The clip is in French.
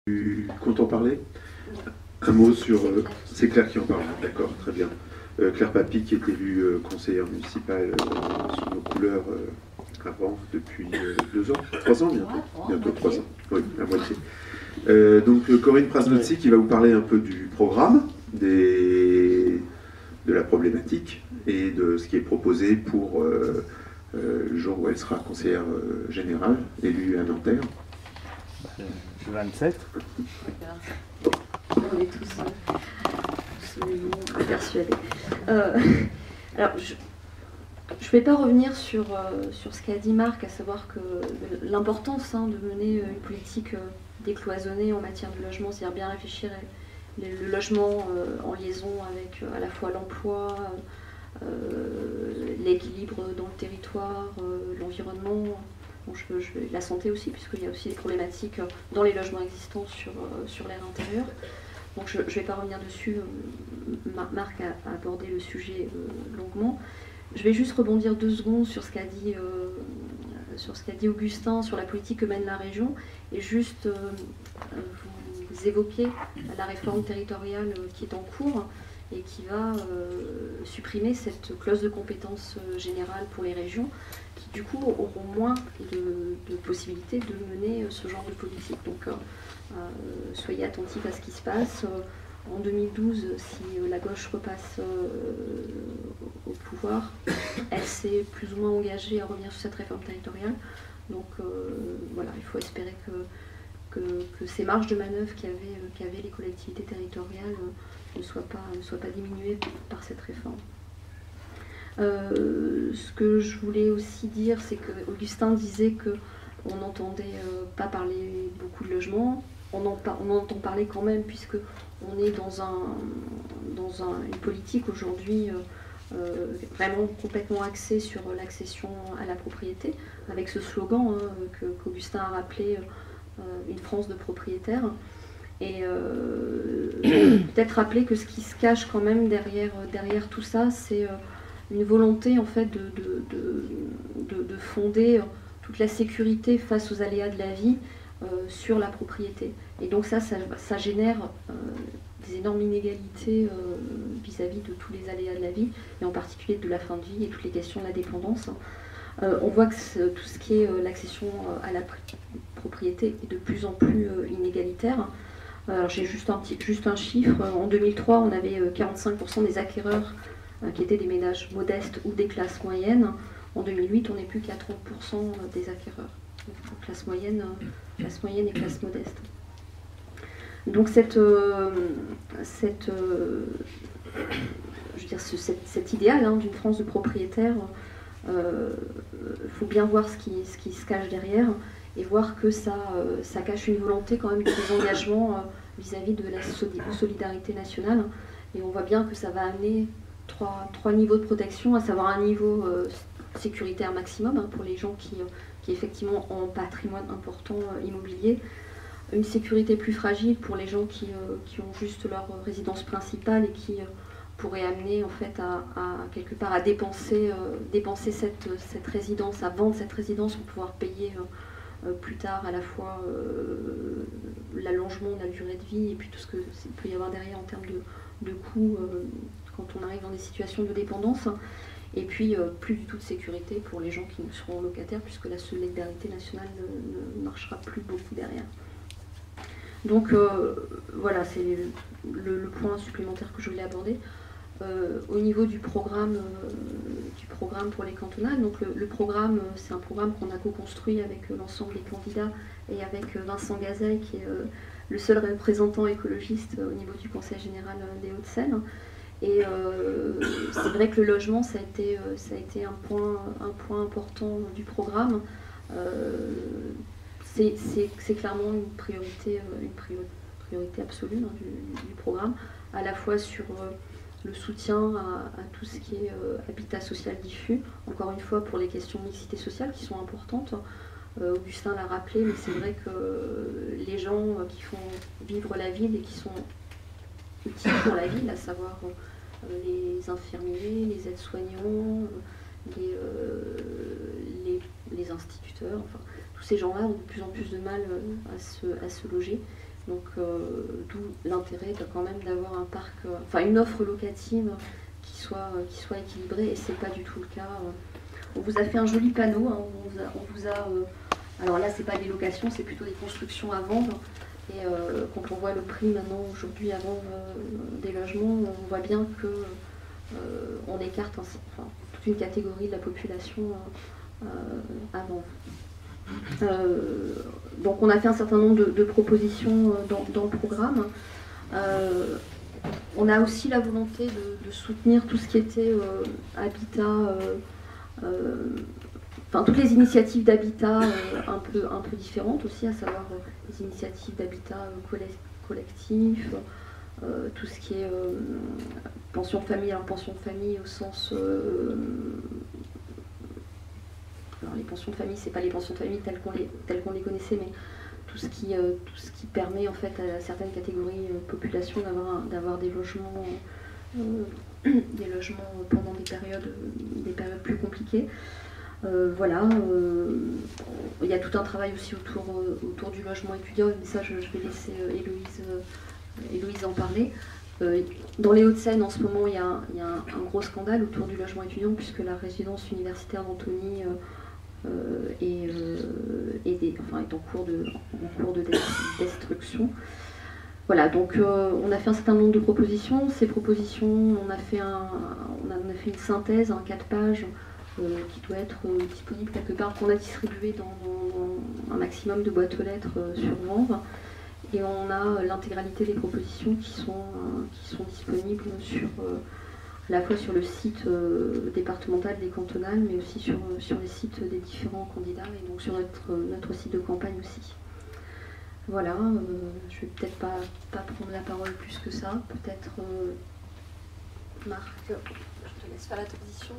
Tu comptes en parler? Un mot sur... c'est Claire qui en parle, d'accord, très bien. Claire Papy, qui est élue conseillère municipale sous nos couleurs avant, depuis 2 ans, 3 ans bientôt. Bientôt 3 ans, oui, à moitié. Donc Corinne Prasnotzi qui va vous parler un peu du programme, de la problématique et de ce qui est proposé pour le jour où elle sera conseillère générale, élue à Nanterre. Le 27. On est tous persuadés. Alors, je ne vais pas revenir sur ce qu'a dit Marc, à savoir que l'importance de mener une politique décloisonnée en matière de logement, c'est-à-dire bien réfléchir le logement en liaison avec à la fois l'emploi, l'équilibre dans le territoire, l'environnement. Bon, la santé aussi, puisqu'il y a aussi des problématiques dans les logements existants sur l'air intérieur. Donc je ne vais pas revenir dessus, Marc a abordé le sujet longuement. Je vais juste rebondir 2 secondes sur ce qu'a dit, Augustin sur la politique que mène la région, et juste vous évoquer la réforme territoriale qui est en cours et qui va supprimer cette clause de compétence générale pour les régions, qui du coup auront moins de possibilités de mener ce genre de politique. Donc soyez attentifs à ce qui se passe. En 2012, si la gauche repasse au pouvoir, elle s'est plus ou moins engagée à revenir sur cette réforme territoriale. Donc voilà, il faut espérer que ces marges de manœuvre qu'avaient les collectivités territoriales ne soient pas diminuées par cette réforme. Ce que je voulais aussi dire, c'est que Augustin disait qu'on n'entendait pas parler beaucoup de logements. On en entend parler quand même, puisque on est dans une politique aujourd'hui vraiment complètement axée sur l'accession à la propriété, avec ce slogan qu'Augustin a rappelé, une France de propriétaires. Et peut-être rappeler que ce qui se cache quand même derrière tout ça, c'est une volonté en fait de fonder toute la sécurité face aux aléas de la vie sur la propriété. Et donc ça génère des énormes inégalités vis-à-vis de tous les aléas de la vie, et en particulier de la fin de vie et toutes les questions de la dépendance. On voit que tout ce qui est l'accession à la propriété est de plus en plus inégalitaire. Alors j'ai juste un chiffre. En 2003, on avait 45% des acquéreurs qui étaient des ménages modestes ou des classes moyennes. En 2008, on n'est plus qu'à 30% des acquéreurs. Donc, classe moyenne et classe modeste. Donc cet idéal d'une France de propriétaires, faut bien voir ce qui se cache derrière, et voir que ça cache une volonté quand même de désengagement vis-à-vis de la solidarité nationale. Et on voit bien que ça va amener trois niveaux de protection, à savoir un niveau sécuritaire maximum pour les gens qui effectivement ont un patrimoine important immobilier, une sécurité plus fragile pour les gens qui ont juste leur résidence principale et qui pourraient amener en fait à quelque part à dépenser cette résidence, à vendre cette résidence pour pouvoir payer plus tard à la fois l'allongement de la durée de vie et puis tout ce qu'il peut y avoir derrière en termes de coûts quand on arrive dans des situations de dépendance. Et puis plus du tout de sécurité pour les gens qui seront locataires, puisque la solidarité nationale ne marchera plus beaucoup derrière. Donc voilà, c'est le point supplémentaire que je voulais aborder. Au niveau du programme pour les cantonales, donc le programme, c'est un programme qu'on a co-construit avec l'ensemble des candidats et avec Vincent Gazeille, qui est le seul représentant écologiste au niveau du Conseil général des Hauts-de-Seine. Et c'est vrai que le logement, ça a été un point important du programme. C'est clairement une priorité absolue du programme, à la fois sur le soutien à tout ce qui est habitat social diffus, encore une fois pour les questions de mixité sociale qui sont importantes. Augustin l'a rappelé, mais c'est vrai que les gens qui font vivre la ville et qui sont utiles pour la ville, à savoir les infirmiers, les aides-soignants, les instituteurs, enfin tous ces gens-là ont de plus en plus de mal à se loger. Donc d'où l'intérêt quand même d'avoir un parc, une offre locative qui soit équilibrée, et c'est pas du tout le cas. On vous a fait un joli panneau, hein, alors là c'est pas des locations, c'est plutôt des constructions à vendre. Et quand on voit le prix maintenant, aujourd'hui, à vendre des logements, on voit bien que on écarte toute une catégorie de la population à vendre. Donc on a fait un certain nombre de propositions dans le programme. On a aussi la volonté de soutenir tout ce qui était habitat, toutes les initiatives d'habitat un peu différentes aussi, à savoir les initiatives d'habitat collectif, tout ce qui est pension de famille. Alors pension de famille au sens... alors les pensions de famille, c'est pas les pensions de famille telles qu'on les connaissait, mais tout ce qui permet en fait à certaines catégories de population d'avoir des logements pendant des périodes plus compliquées. Voilà, il y a tout un travail aussi autour du logement étudiant, mais ça je vais laisser Héloïse en parler. Dans les Hauts-de-Seine, en ce moment, il y a un gros scandale autour du logement étudiant, puisque la résidence universitaire d'Antony est en cours de destruction. Voilà, donc on a fait un certain nombre de propositions. Ces propositions, on a fait une synthèse, 4 pages, qui doit être disponible quelque part, qu'on a distribué dans un maximum de boîtes aux lettres sur Vanves. Et on a l'intégralité des propositions qui sont disponibles à la fois sur le site départemental des cantonales, mais aussi sur les sites des différents candidats, et donc sur notre site de campagne aussi. Voilà, je vais peut-être pas prendre la parole plus que ça, peut-être Marc, je te laisse faire la transition.